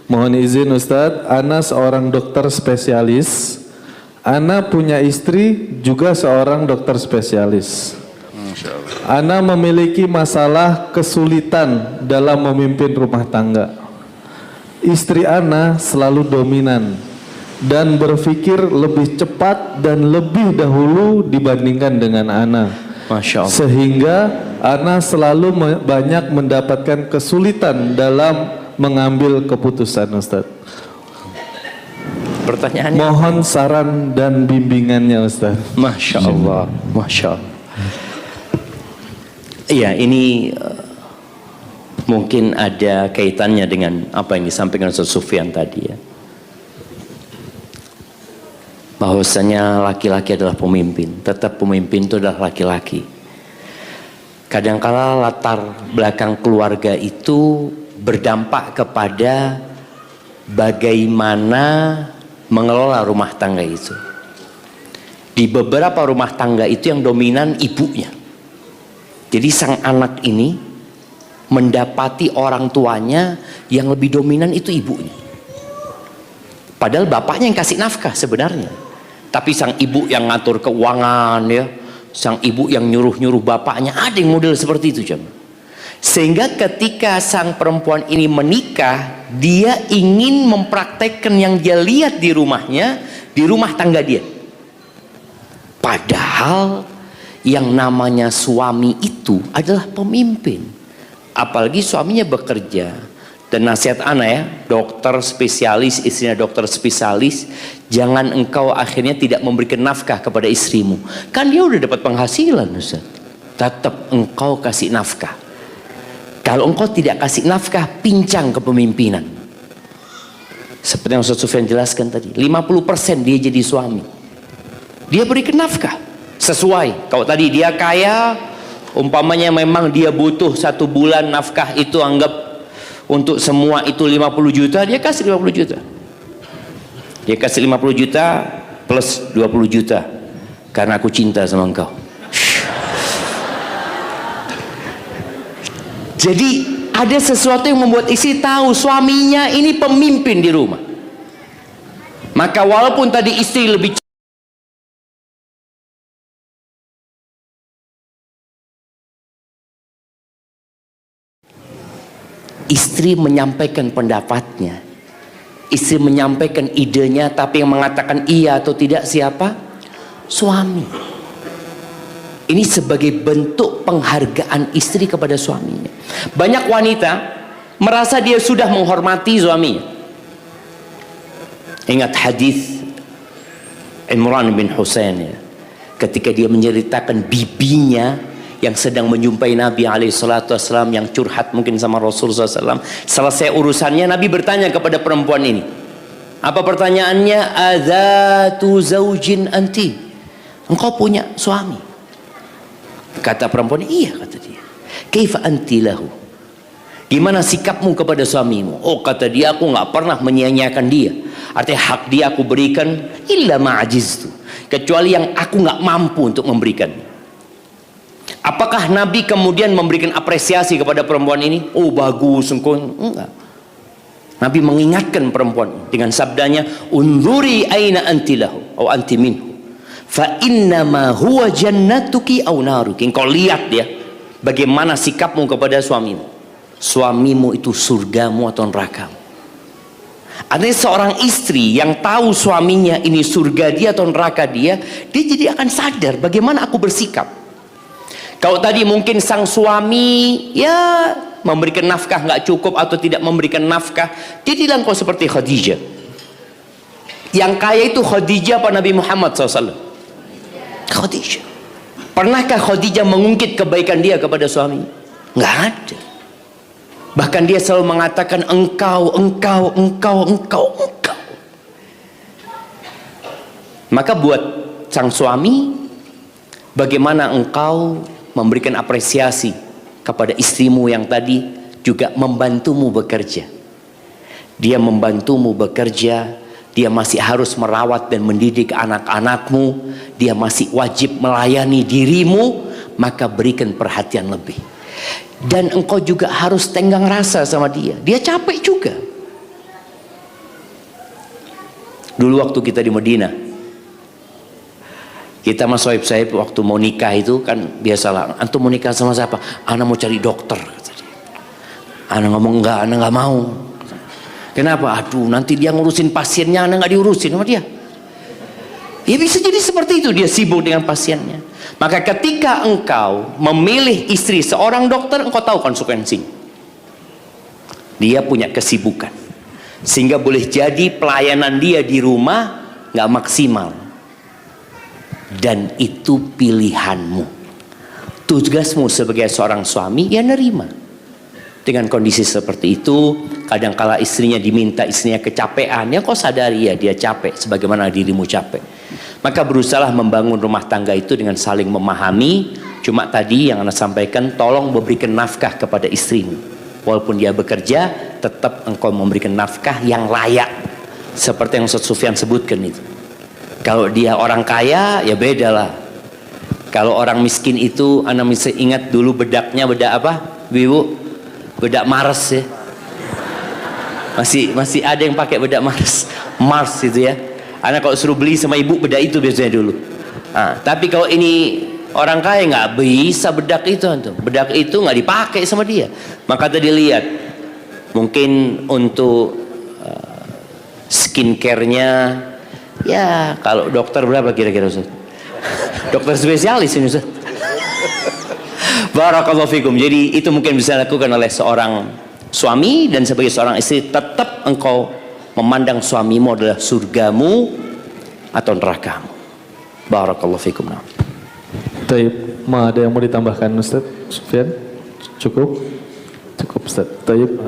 Mohon izin Ustadz, ana seorang dokter spesialis. Ana punya istri juga seorang dokter spesialis. Ana memiliki masalah kesulitan dalam memimpin rumah tangga. Istri ana selalu dominan dan berpikir lebih cepat dan lebih dahulu dibandingkan dengan ana. Masya Allah. Sehingga ana selalu banyak mendapatkan kesulitan dalam mengambil keputusan, Ustaz. Pertanyaannya, mohon saran dan bimbingannya, Ustaz. Masya Allah, Masya Allah. Iya, ini mungkin ada kaitannya dengan apa yang disampaikan Ustaz Sufyan tadi ya. Bahwasanya laki-laki adalah pemimpin, tetap pemimpin itu adalah laki-laki. Kadangkala latar belakang keluarga itu berdampak kepada bagaimana mengelola rumah tangga itu. Di beberapa rumah tangga itu yang dominan ibunya. Jadi sang anak ini mendapati orang tuanya yang lebih dominan itu ibunya. Padahal bapaknya yang kasih nafkah sebenarnya. Tapi sang ibu yang ngatur keuangan ya, sang ibu yang nyuruh-nyuruh bapaknya, ada yang model seperti itu jemaah. Sehingga ketika sang perempuan ini menikah, dia ingin mempraktekkan yang dia lihat di rumahnya, di rumah tangga dia. Padahal yang namanya suami itu adalah pemimpin. Apalagi suaminya bekerja. Dan nasihat ana ya, dokter spesialis, istrinya dokter spesialis, jangan engkau akhirnya tidak memberikan nafkah kepada istrimu. Kan dia udah dapat penghasilan, Ustaz. Tetap engkau kasih nafkah. Kalau engkau tidak kasih nafkah, pincang kepemimpinan. Seperti yang Ustaz Sufyan jelaskan tadi, 50% dia jadi suami. Dia berikan nafkah sesuai. Kalau tadi dia kaya, umpamanya memang dia butuh 1 bulan nafkah itu anggap untuk semua itu 50 juta, dia kasih 50 juta. Dia kasih 50 juta plus 20 juta. Karena aku cinta sama engkau. Jadi ada sesuatu yang membuat istri tahu suaminya ini pemimpin di rumah. Maka walaupun tadi istri lebih istri menyampaikan pendapatnya, istri menyampaikan idenya, tapi yang mengatakan iya atau tidak siapa? Suami. Ini sebagai bentuk penghargaan istri kepada suaminya. Banyak wanita merasa dia sudah menghormati suaminya. Ingat hadis Imran bin Husain ya, ketika dia menceritakan bibinya yang sedang menjumpai Nabi SAW yang curhat mungkin sama Rasulullah SAW. Selesai urusannya, Nabi bertanya kepada perempuan ini. Apa pertanyaannya? Adzatu zaujin anti? Engkau punya suami? Kata perempuan, iya, kata dia. Kaifa anti lahu? Gimana sikapmu kepada suamimu? Oh, kata dia, aku nggak pernah menyia-nyiakan dia. Artinya hak dia aku berikan illa ma'ajiztu, kecuali yang aku nggak mampu untuk memberikan. Apakah Nabi kemudian memberikan apresiasi kepada perempuan ini? Oh, bagus engkau. Enggak. Nabi mengingatkan perempuan dengan sabdanya, unzuri aina anti lahu atau anti minhu fa innama huwa jannatuki aw naruki. Engkau lihat ya bagaimana sikapmu kepada suamimu. Suamimu itu surgamu atau nerakamu. Artinya seorang istri yang tahu suaminya ini surga dia atau neraka dia, dia jadi akan sadar bagaimana aku bersikap. Kalau tadi mungkin sang suami ya memberikan nafkah nggak cukup atau tidak memberikan nafkah, dia bilang kau seperti Khadijah. Yang kaya itu Khadijah apa Nabi Muhammad SAW? Khadijah. Pernahkah Khadijah mengungkit kebaikan dia kepada suami? Nggak ada. Bahkan dia selalu mengatakan engkau. Maka buat sang suami, bagaimana engkau memberikan apresiasi kepada istrimu yang tadi juga membantumu bekerja. Dia membantumu bekerja, dia masih harus merawat dan mendidik anak-anakmu, dia masih wajib melayani dirimu, maka berikan perhatian lebih. Dan engkau juga harus tenggang rasa sama dia. Dia capek juga. Dulu waktu kita di Madinah, kita sama sohib-sohib waktu mau nikah itu kan biasalah, antum mau nikah sama siapa? Ana mau cari dokter, kata dia. Ana ngomong enggak, ana nggak mau. Kenapa? Aduh, nanti dia ngurusin pasiennya, ana nggak diurusin sama dia. Ya bisa jadi seperti itu, dia sibuk dengan pasiennya. Maka ketika engkau memilih istri seorang dokter, engkau tahu konsekuensinya. Dia punya kesibukan, sehingga boleh jadi pelayanan dia di rumah nggak maksimal. Dan itu pilihanmu. Tugasmu sebagai seorang suami, ya nerima. Dengan kondisi seperti itu, kadangkala istrinya diminta, istrinya kecapean, ya kau sadari ya dia capek, sebagaimana dirimu capek. Maka berusahalah membangun rumah tangga itu dengan saling memahami. Cuma tadi yang Anda sampaikan, tolong memberikan nafkah kepada istrimu. Walaupun dia bekerja, tetap engkau memberikan nafkah yang layak. Seperti yang Ustaz Sufyan sebutkan itu. Kalau dia orang kaya, ya beda lah. Kalau orang miskin itu, Anda mesti ingat dulu bedaknya, bedak apa? Ibu, bedak Mars ya. Masih ada yang pakai bedak Mars itu ya. Anda kalau suruh beli sama ibu bedak itu biasanya dulu. Tapi kalau ini orang kaya nggak bisa bedak itu, bedak itu nggak dipakai sama dia. Maka tadi lihat, mungkin untuk skincare-nya, ya kalau dokter berapa kira-kira Ustaz? Dokter spesialis ini Ustaz. Barakallahu fikum. Jadi itu mungkin bisa dilakukan oleh seorang suami, dan sebagai seorang istri tetap engkau memandang suamimu adalah surgamu atau nerakamu. Barakallahu fikum. Taib, ada yang mau ditambahkan Ustaz Sufyan? Cukup? Cukup Ustaz. Taib.